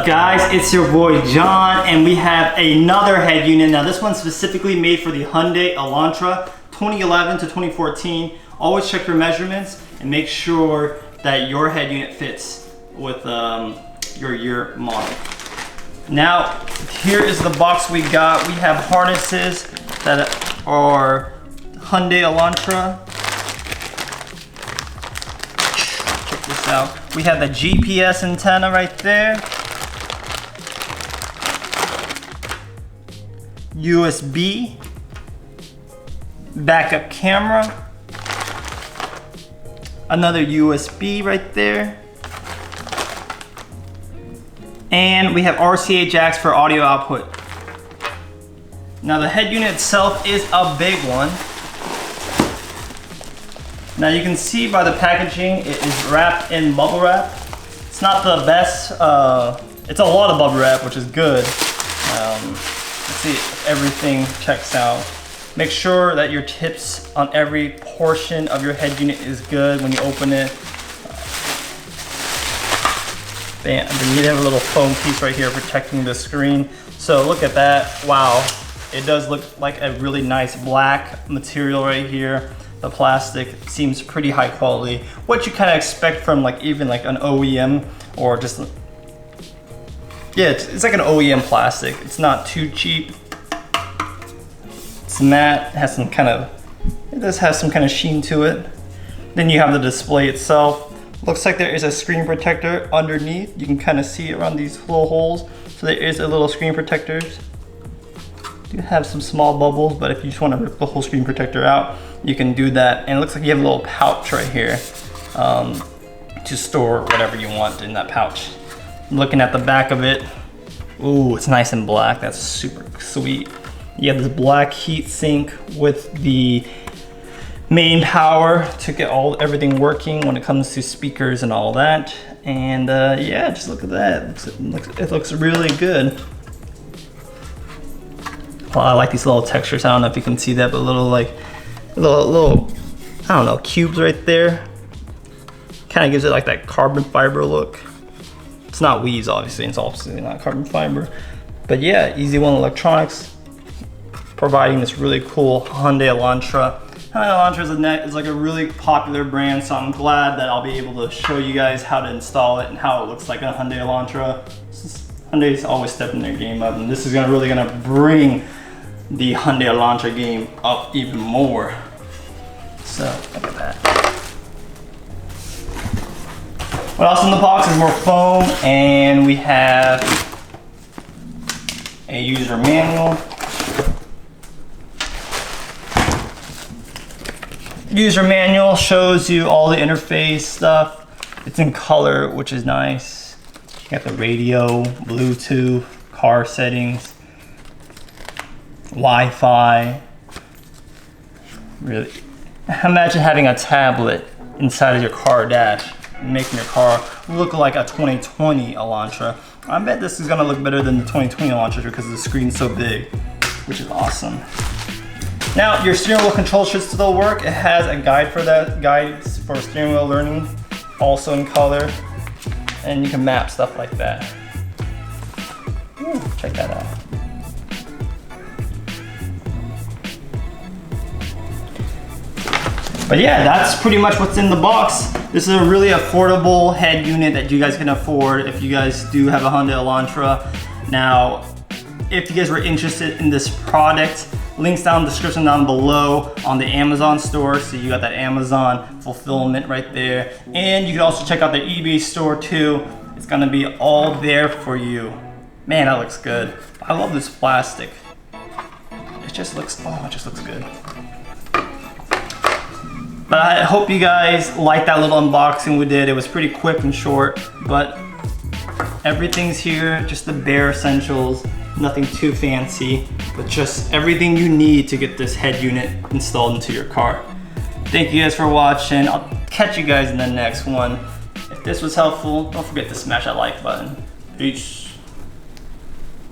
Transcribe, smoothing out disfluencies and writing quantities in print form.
guys? It's your boy John, and we have another head unit. Now this one's specifically made for the Hyundai Elantra 2011 to 2014. Always check your measurements and make sure that your head unit fits with your year model. Now here is the box we got. We have harnesses that are Hyundai Elantra. Check this out. We have the GPS antenna right there. USB. Backup camera. Another USB right there. And we have RCA jacks for audio output. Now the head unit itself is a big one. Now you can see by the packaging, it is wrapped in bubble wrap. It's not the best, it's a lot of bubble wrap, which is good. Let's see if everything checks out. Make sure that your tips on every portion of your head unit is good when you open it. Bam, you have a little foam piece right here protecting the screen. So look at that, wow. It does look like a really nice black material right here. The plastic seems pretty high quality. What you kind of expect from even an OEM or just, yeah, it's like an OEM plastic. It's not too cheap. It's matte, it has some kind of, it does have some kind of sheen to it. Then you have the display itself. Looks like there is a screen protector underneath. You can kind of see around these little holes. So there is a little screen protector. Do have some small bubbles, but if you just want to rip the whole screen protector out, you can do that. And it looks like you have a little pouch right here to store whatever you want in that pouch. Looking at the back of it, ooh, it's nice and black. That's super sweet. You have this black heat sink with the main power to get everything working when it comes to speakers and all that. And yeah, just look at that. It looks really good. Well, I like these little textures. I don't know if you can see that, but little I don't know, cubes right there. Kind of gives it like that carbon fiber look. It's not weaves, obviously. It's obviously not carbon fiber. But yeah, EZoneTronics providing this really cool Hyundai Elantra. Hyundai Elantra is like a really popular brand, so I'm glad that I'll be able to show you guys how to install it and how it looks like a Hyundai Elantra. Hyundai's always stepping their game up, and this is really gonna bring the Hyundai Elantra game up even more. So look at that. What else in the box is more foam, and we have a user manual. User manual shows you all the interface stuff. It's in color, which is nice. You got the radio, Bluetooth, car settings, Wi-Fi. Really, imagine having a tablet inside of your car dash and making your car look like a 2020 Elantra. I bet this is gonna look better than the 2020 Elantra because the screen's so big, which is awesome. Now, your steering wheel control should still work. It has a guide for that, guides for steering wheel learning, also in color. And you can map stuff like that. Ooh, check that out. But yeah, that's pretty much what's in the box. This is a really affordable head unit that you guys can afford if you guys do have a Hyundai Elantra. Now, if you guys were interested in this product, links down in the description down below on the Amazon store. So you got that Amazon fulfillment right there. And you can also check out the eBay store too. It's gonna be all there for you. Man, that looks good. I love this plastic. It just looks, oh, it just looks good. But I hope you guys liked that little unboxing we did. It was pretty quick and short, but everything's here, just the bare essentials. Nothing too fancy, but just everything you need to get this head unit installed into your car. Thank you guys for watching. I'll catch you guys in the next one. If this was helpful, don't forget to smash that like button. Peace.